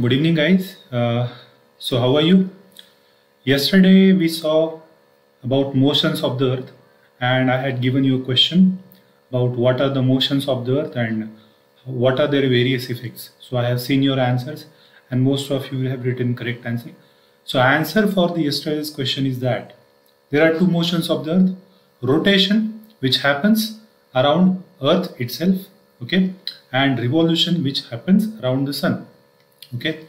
Good evening, guys. So, how are you? Yesterday, we saw about motions of the earth, and I had given you a question about what are the motions of the earth and what are their various effects. So, I have seen your answers, and most of you have written correct answer. So, answer for the yesterday's question is that there are two motions of the earth: rotation, which happens around earth itself, okay, and revolution, which happens around the sun. Okay,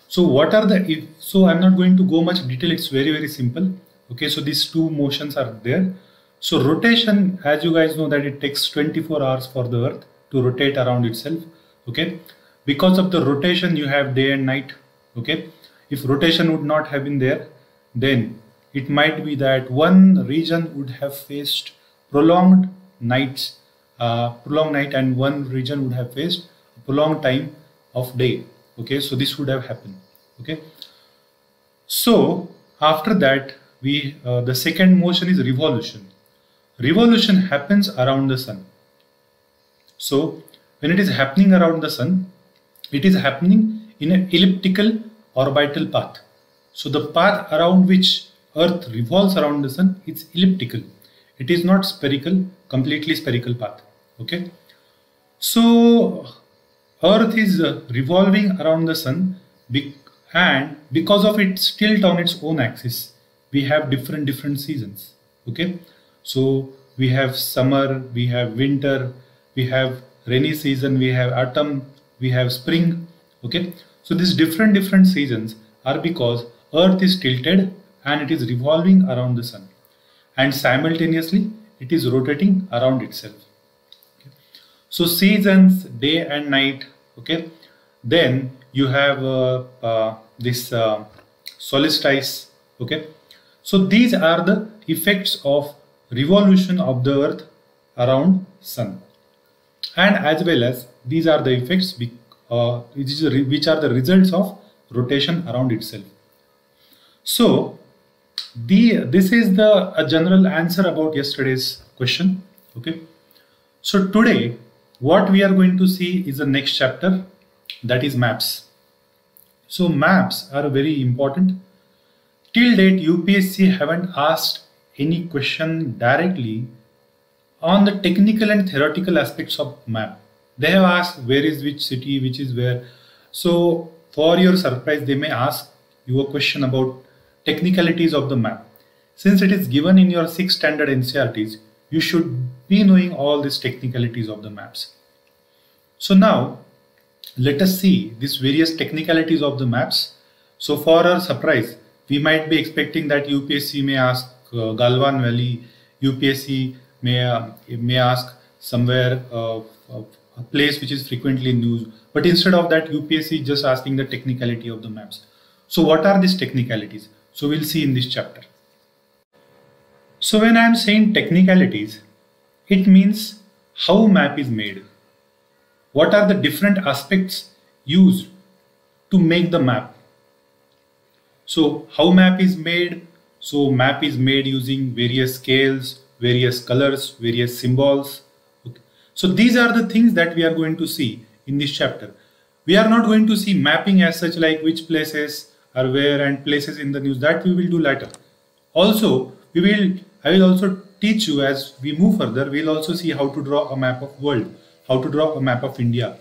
so what are the so I'm not going to go much detail, it's very simple. Okay, so these two motions are there. So rotation, as you guys know, that it takes 24 hours for the earth to rotate around itself. Okay, because of the rotation you have day and night. Okay, if rotation would not have been there, then it might be that one region would have faced prolonged nights, prolonged night, and one region would have faced prolonged time of day. Okay, so this would have happened. Okay, so after that we the second motion is revolution. Revolution happens around the sun. So when it is happening around the sun, it is happening in an elliptical orbital path. So the path around which earth revolves around the sun is elliptical. It is not spherical, completely spherical path. Okay, so earth is revolving around the sun, and because of its tilt on its own axis, we have different seasons. Okay, so we have summer, we have winter, we have rainy season, we have autumn, we have spring. Okay, so these different seasons are because earth is tilted and it is revolving around the sun, and simultaneously it is rotating around itself. So seasons, day and night. Okay, then you have this solstice. Okay, so these are the effects of revolution of the earth around sun, and as well as these are the effects which are the results of rotation around itself. So this is a general answer about yesterday's question. Okay, so today what we are going to see is the next chapter, that is maps. So maps are very important. Till date UPSC haven't asked any question directly on the technical and theoretical aspects of map. They have asked where is which city, which is where. So for your surprise, they may ask you a question about technicalities of the map. Since it is given in your 6th standard NCERTs, you should be knowing all these technicalities of the maps. So now let us see these various technicalities of the maps. So for our surprise, we might be expecting that UPSC may ask Galwan Valley, UPSC may ask somewhere a place which is frequently in news, but instead of that UPSC is just asking the technicality of the maps. So what are these technicalities? So we'll see in this chapter. So when I am saying technicalities, it means how map is made. What are the different aspects used to make the map? So how map is made? So map is made using various scales, various colors, various symbols. Okay. So these are the things that we are going to see in this chapter. We are not going to see mapping as such, like which places are where and places in the news. That we will do later. Also, I will also teach you as we move further. We'll also see how to draw a map of world, how to draw a map of India.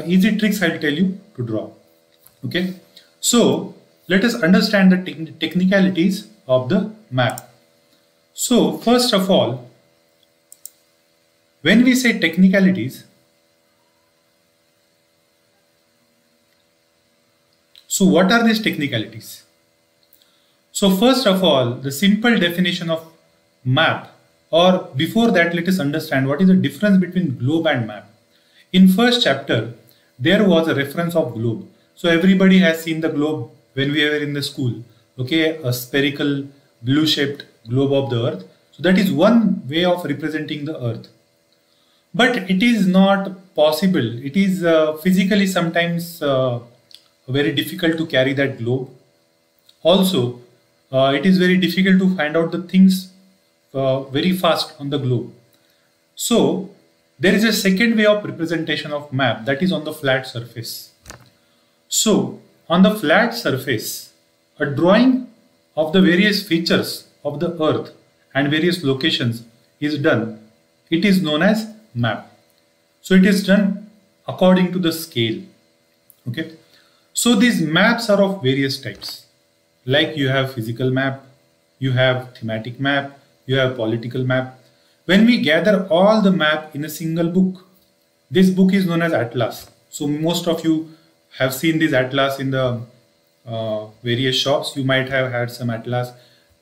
Easy tricks I'll tell you to draw. Okay. So let us understand the technicalities of the map. So first of all, when we say technicalities, so what are these technicalities? So first of all, the simple definition of map, or before that let us understand what is the difference between globe and map. In first chapter there was a reference of globe. So everybody has seen the globe when we were in the school. Okay, a spherical blue shaped globe of the earth. So that is one way of representing the earth. But it is not possible. It is physically sometimes very difficult to carry that globe. Also, it is very difficult to find out the things very fast on the globe. So there is a second way of representation of map, that is on the flat surface. So on the flat surface, a drawing of the various features of the earth and various locations is done. It is known as map. So it is done according to the scale. Okay. So these maps are of various types. Like you have physical map, you have thematic map, you have political map. When we gather all the map in a single book, this book is known as atlas. So most of you have seen this atlas in the various shops. You might have had some atlas,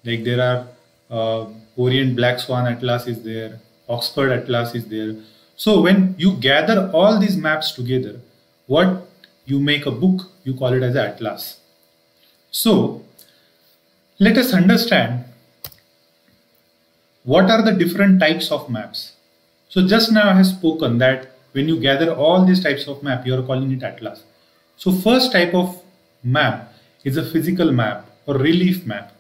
like there are Orient Black Swan Atlas is there, Oxford Atlas is there. So when you gather all these maps together, what you make a book, you call it as an atlas. So let us understand what are the different types of maps. So just now I have spoken that when you gather all these types of map, you are calling it atlas. So first type of map is a physical map or relief map.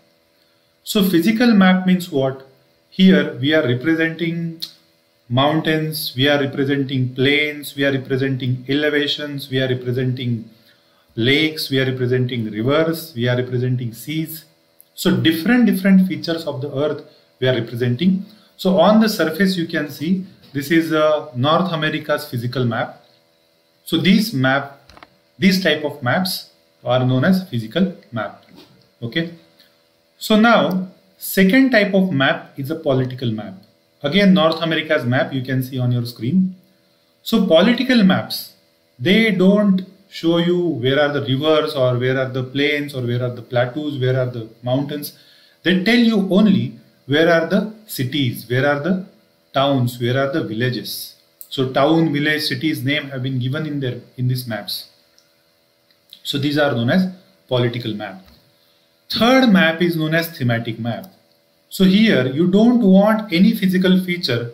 So physical map means what? Here we are representing mountains, we are representing plains, we are representing elevations, we are representing lakes, we are representing rivers, we are representing seas. So different features of the earth we are representing. So on the surface you can see this is North America's physical map. So these type of maps are known as physical map. Okay. So now second type of map is a political map. Again, North America's map you can see on your screen. So political maps, they don't show you where are the rivers or where are the plains or where are the plateaus, where are the mountains. They tell you only where are the cities, where are the towns, where are the villages. So town, village, cities name have been given in these maps. So these are known as political map. Third map is known as thematic map. So here you don't want any physical feature,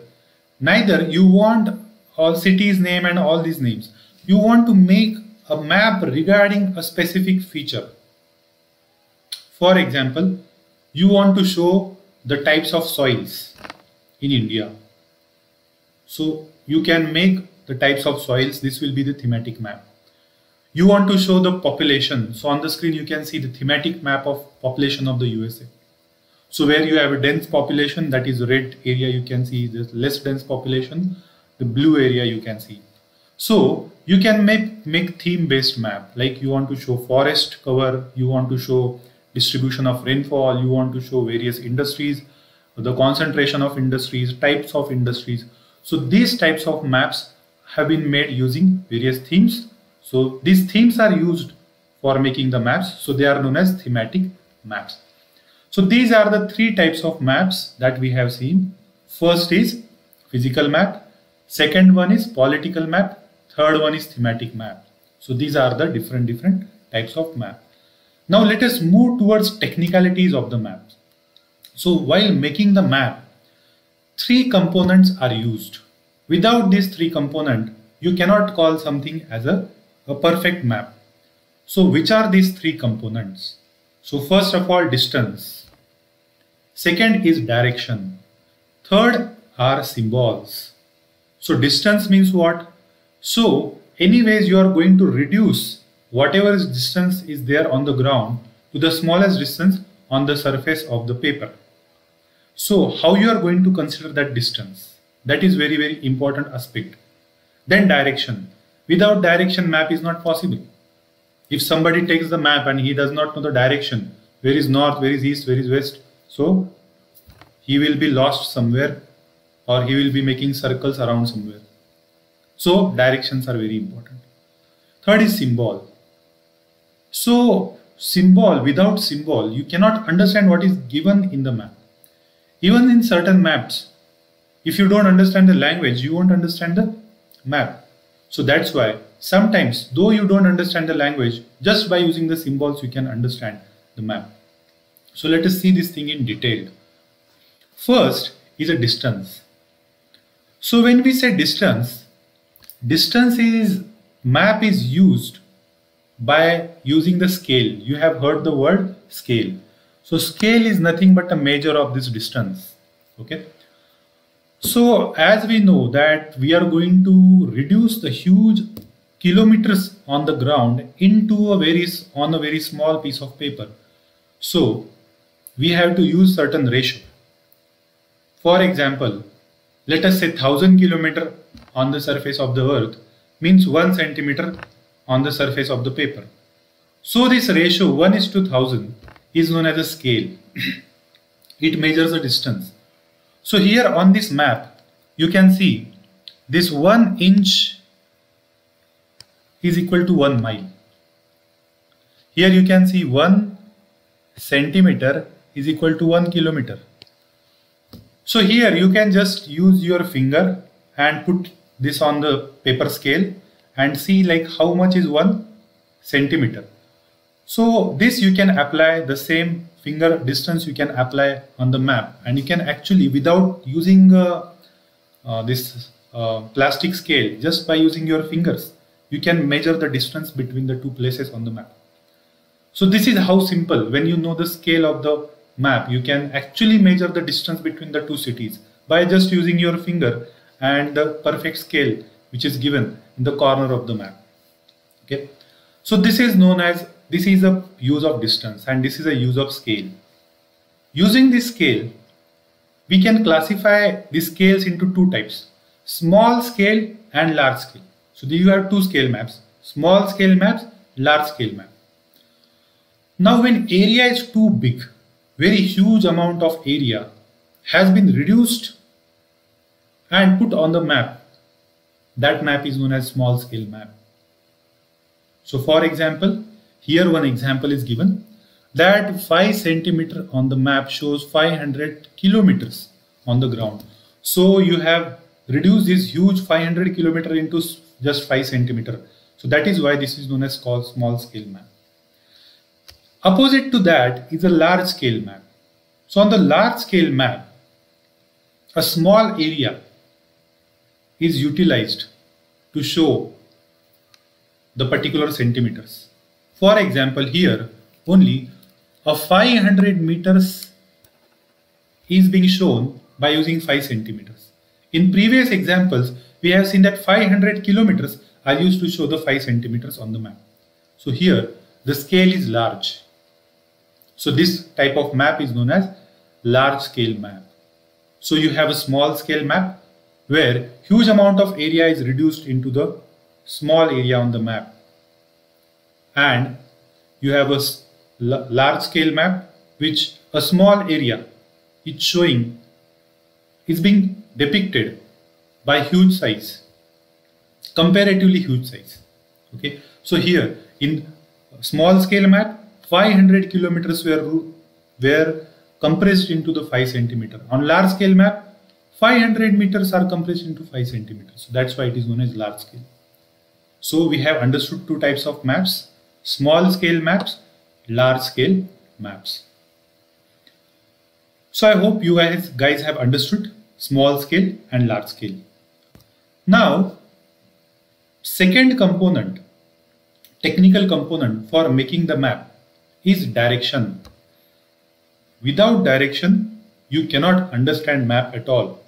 neither you want all cities name and all these names. You want to make a map regarding a specific feature. For example, you want to show the types of soils in India. So you can make the types of soils. This will be the thematic map. You want to show the population. So on the screen you can see the thematic map of population of the USA. So where you have a dense population, that is red area, you can see the less dense population, the blue area you can see. So you can make theme based map, like you want to show forest cover, you want to show distribution of rainfall, you want to show various industries, the concentration of industries, types of industries. So these types of maps have been made using various themes. So these themes are used for making the maps. So they are known as thematic maps. So these are the three types of maps that we have seen. First is physical map. Second one is political map. Third one is thematic map. So these are the different types of map. Now let us move towards technicalities of the map. So while making the map, three components are used. Without these three components, you cannot call something as a perfect map. So which are these three components? So first of all, distance. Second is direction. Third are symbols. So distance means what? So anyways you are going to reduce whatever distance is there on the ground to the smallest distance on the surface of the paper. So how you are going to consider that distance? That is very important aspect. Then direction. Without direction, map is not possible. If somebody takes the map and he does not know the direction, where is north, where is east, where is west, so he will be lost somewhere or he will be making circles around somewhere. So directions are very important. Third is symbol. So symbol, without symbol, you cannot understand what is given in the map. Even in certain maps, if you don't understand the language, you won't understand the map. So that's why sometimes, though you don't understand the language, just by using the symbols, you can understand the map. So let us see this thing in detail. First is a distance. So when we say distance is, map is used by using the scale. You have heard the word scale. So scale is nothing but a measure of this distance. Okay. So as we know that we are going to reduce the huge kilometers on the ground into on a very small piece of paper. So we have to use certain ratio. For example, let us say 1000 kilometer on the surface of the earth means 1 centimeter on the surface of the paper. So this ratio 1:1000 is known as a scale. It measures the distance. So here on this map, you can see this 1 inch is equal to 1 mile. Here you can see 1 centimeter is equal to 1 kilometer. So here you can just use your finger and put this on the paper scale and see like how much is 1 centimeter. So this you can apply the same finger distance you can apply on the map, and you can actually, without using this plastic scale, just by using your fingers, you can measure the distance between the two places on the map. So this is how simple, when you know the scale of the map, you can actually measure the distance between the two cities by just using your finger and the perfect scale which is given in the corner of the map. Okay, so this is a use of distance, and this is a use of scale. Using this scale, we can classify the scales into two types: small scale and large scale. So you have two scale maps: small scale maps, large scale map. Now when area is too big, very huge amount of area has been reduced and put on the map, that map is known as small scale map. So for example, here one example is given that 5 centimeter on the map shows 500 kilometers on the ground. So you have reduced this huge 500 kilometer into just 5 centimeter. So that is why this is known as called small scale map. Opposite to that is a large scale map. So on the large scale map, a small area is utilized to show the particular centimeters. For example, here only a 500 meters is being shown by using 5 centimeters. In previous examples, we have seen that 500 kilometers are used to show the 5 centimeters on the map. So here the scale is large. So this type of map is known as large scale map. So you have a small scale map where huge amount of area is reduced into the small area on the map, and you have a large scale map which a small area is being depicted by huge size, comparatively huge size. Okay, so here in small scale map, 500 kilometers were compressed into the 5 centimeter. On large scale map, 500 meters are compressed into 5 centimeters. So that's why it is known as large scale. So we have understood two types of maps: small scale maps, large scale maps. So I hope you guys have understood small scale and large scale. Now, second component, technical component for making the map is direction. Without direction, you cannot understand map at all.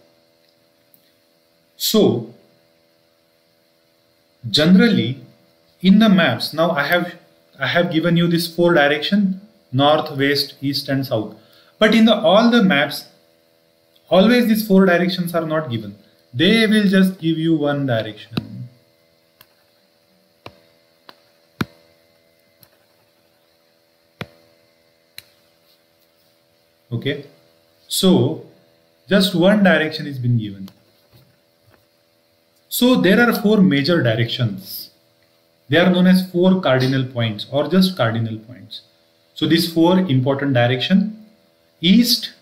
So generally in the maps, now I have given you this 4 direction: north, west, east and south. But in all the maps, always these 4 directions are not given. They will just give you one direction. Okay, so just one direction is been given. So there are 4 major directions. They are known as 4 cardinal points or just cardinal points. So these 4 important direction: east,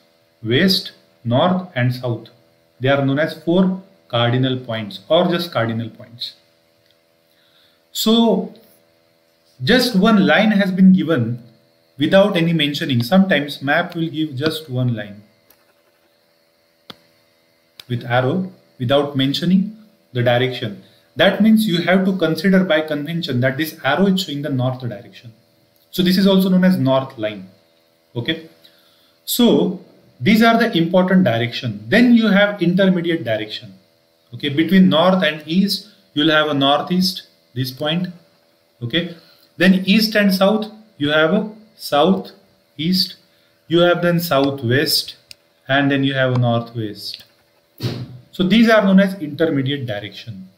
west, north and south. They are known as 4 cardinal points or just cardinal points. So just one line has been given without any mentioning. Sometimes map will give just one line with arrow without mentioning the direction. That means you have to consider by convention that this arrow is showing the north direction. So this is also known as north line. Okay, so these are the important direction. Then you have intermediate direction. Okay, between north and east, you'll have a northeast, this point. Okay, then east and south, you have a south, east, you have then southwest, and then you have a northwest. So these are known as intermediate direction.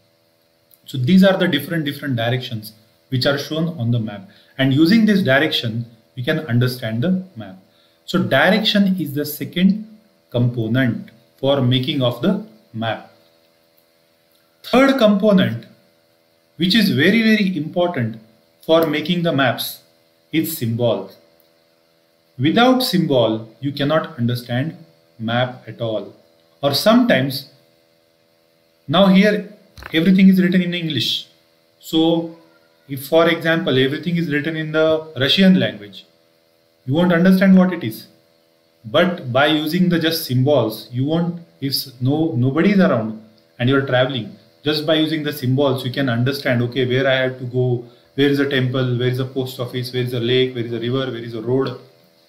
So these are the different directions which are shown on the map, and using this direction we can understand the map. So direction is the second component for making of the map. Third component, which is very important for making the maps, is symbols. Without symbol you cannot understand map at all. Or sometimes, now here everything is written in English. So if for example everything is written in the Russian language, you won't understand what it is. But by using the just symbols, you won't, if nobody is around and you are traveling, just by using the symbols you can understand, okay, where I have to go, where is a temple, where is a post office, where is a lake, where is a river, where is a road.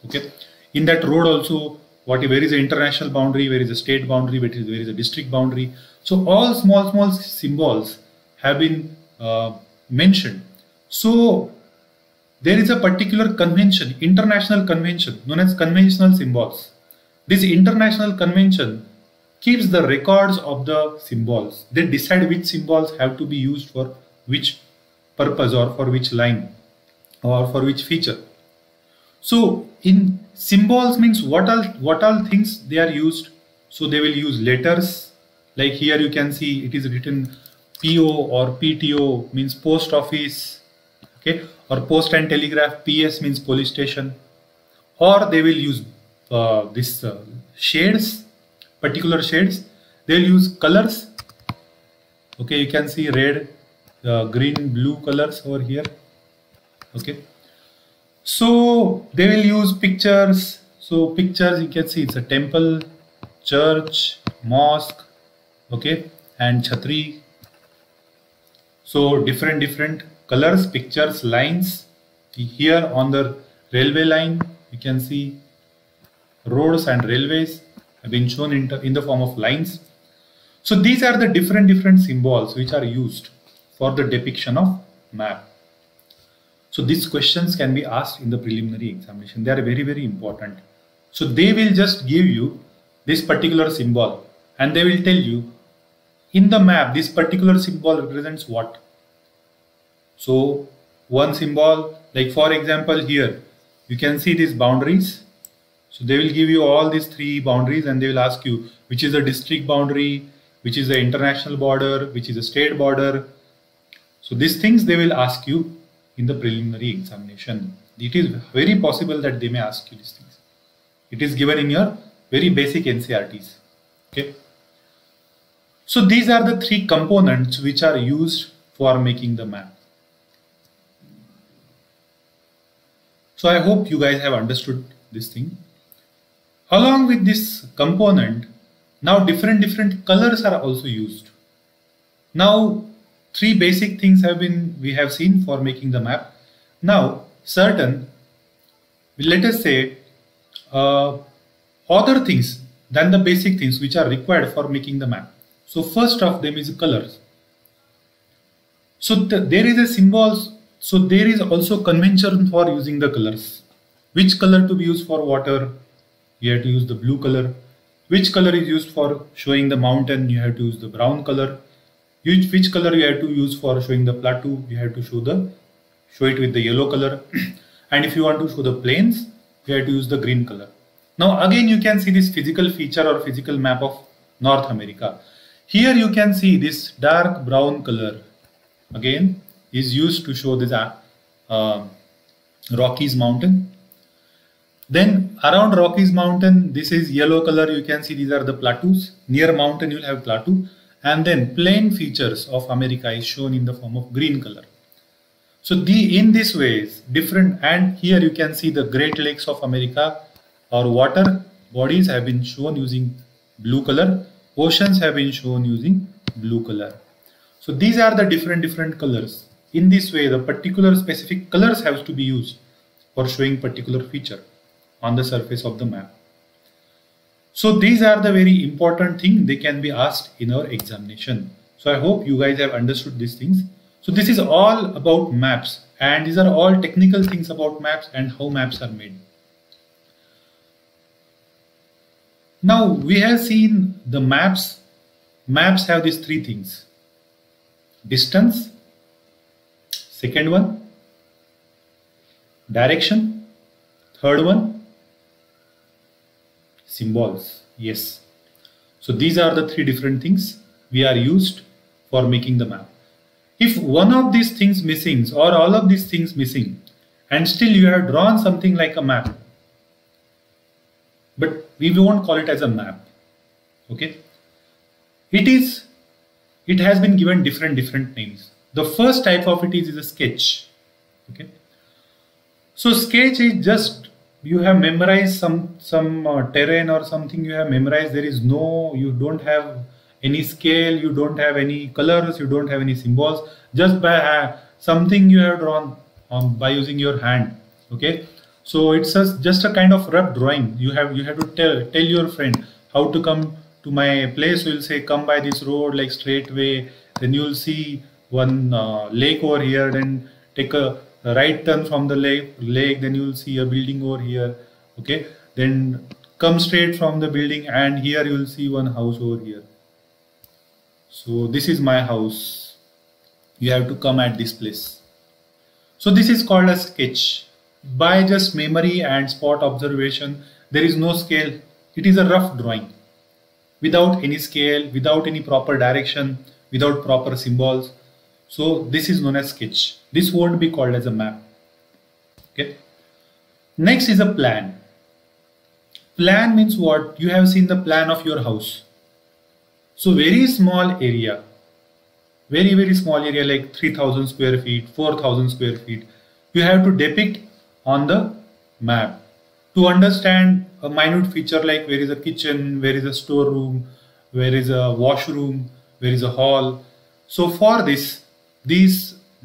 Okay, in that road also, where is the international boundary, where is the state boundary, where is the district boundary. So all small symbols have been mentioned. So there is a particular convention, international convention known as conventional symbols. This international convention keeps the records of the symbols. They decide which symbols have to be used for which purpose, or for which line, or for which feature. So in symbols means what all things they are used. So they will use letters, like here you can see it is written PO or PTO, means post office, okay, or post and telegraph. PS means police station. Or they will use shades, particular shades. They will use colors. Okay, you can see red, green, blue colors over here. Okay, so they will use pictures. So pictures, you can see it's a temple, church, mosque, okay, and chhatri. So different colors, pictures, lines. Here on the railway line you can see roads and railways have been shown in the form of lines. So these are the different symbols which are used for the depiction of map. So these questions can be asked in the preliminary examination. They are very important. So they will just give you this particular symbol and they will tell you in the map this particular symbol represents what. So one symbol, like for example here you can see these boundaries. So they will give you all these three boundaries and they will ask you which is a district boundary, which is the international border, which is a state border. So these things they will ask you in the preliminary examination. It is very possible that they may ask you these things. It is given in your very basic NCERTs. Okay. So these are the three components which are used for making the map. So I hope you guys have understood this thing. Along with this component, now different colors are also used. Now three basic things we have seen for making the map. Now certain, let us say other things than the basic things which are required for making the map. So first of them is colors. So there is a symbols. So there is also convention for using the colors. Which color to be used for water? You have to use the blue color. Which color is used for showing the mountain? You have to use the brown color. Which color you have to use for showing the plateau? You have to show it with the yellow color. And if you want to show the plains, you have to use the green color. Now again you can see this physical feature or physical map of North America. Here you can see this dark brown color again is used to show this Rockies mountain. Then around Rockies mountain, this is yellow color. You can see these are the plateaus. Near mountain you will have plateau, and then plain features of America is shown in the form of green color. So in this ways different, and here you can see the Great Lakes of America or water bodies have been shown using blue color. Oceans have been shown using blue color. So these are the different colors. In this way, the particular specific colors have to be used for showing particular feature on the surface of the map. So these are the very important things they can be asked in our examination. So I hope you guys have understood these things. So this is all about maps, and these are all technical things about maps and how maps are made. Now we have seen the maps. Maps have these three things: distance, second one, direction, third one, symbols. Yes. So these are the three different things we are used for making the map. If one of these things missing or all of these things missing, and still you have drawn something like a map, but we won't call it as a map. Okay. It has been given different names. The first type of it is a sketch. Okay. So sketch is just you have memorized some terrain or something you have memorized. You don't have any scale, you don't have any colors, you don't have any symbols. Just by something you have drawn by using your hand. Okay. So it's just a kind of rough drawing. You have to tell your friend how to come to my place. So you'll say come by this road like straight way. Then you'll see one lake over here. Then take a right turn from the lake. Then you'll see a building over here. Okay. Then come straight from the building, and here you'll see one house over here. So this is my house. You have to come at this place. So this is called a sketch. By just memory and spot observation, there is no scale. It is a rough drawing without any scale, without any proper direction, without proper symbols. So this is known as sketch. This won't be called as a map. Okay. Next is a plan. Plan means what? You have seen the plan of your house. So very small area, very small area like 3000 square feet, 4000 square feet. You have to depict on the map to understand a minute feature like where is a kitchen, where is a storeroom, where is a washroom, where is a hall. So for this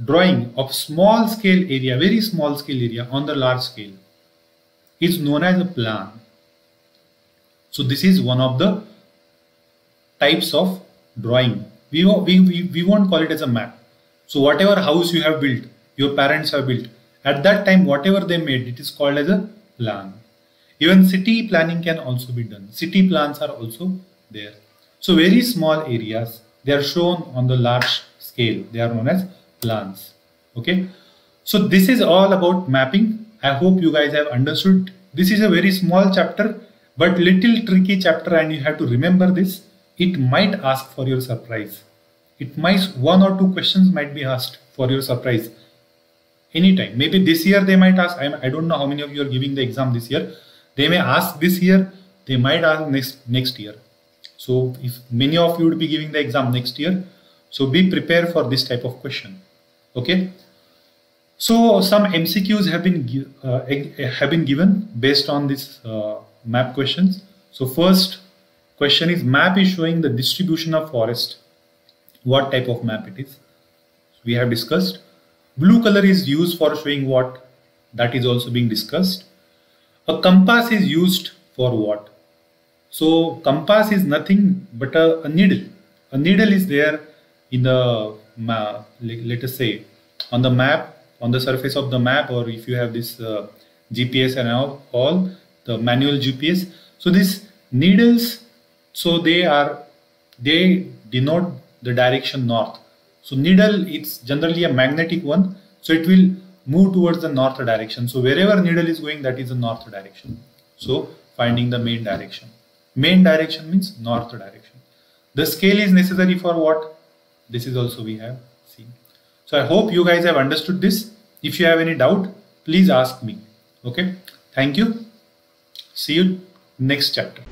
drawing of small scale area, very small scale area on the large scale is known as a plan. So this is one of the types of drawing. We won't call it as a map. So whatever house you have built, your parents have built, at that time, whatever they made, it is called as a plan. Even city planning can also be done. City plans are also there. So very small areas, they are shown on the large scale. They are known as plans. Okay. So this is all about mapping. I hope you guys have understood. This is a very small chapter, but little tricky chapter, and you have to remember this. It might ask for your surprise. One or two questions might be asked for your surprise. Anytime. Maybe this year they might ask. I don't know how many of you are giving the exam this year. They may ask this year. They might ask next year. So if many of you would be giving the exam next year, so be prepared for this type of question. Okay. So some MCQs have been given based on this map questions. So first question is, map is showing the distribution of forest. What type of map it is? We have discussed. Blue color is used for showing what? That is also being discussed. A compass is used for what? So compass is nothing but a needle. A needle is there in the map, let us say on the map, on the surface of the map, or if you have this GPS and all the manual GPS. So these needles, so they denote the direction north. So needle, it's generally a magnetic one, so it will move towards the north direction. So wherever needle is going, that is the north direction. So finding the main direction. Main direction means north direction. The scale is necessary for what? This is also we have seen. So I hope you guys have understood this. If you have any doubt, please ask me. Okay. Thank you. See you next chapter.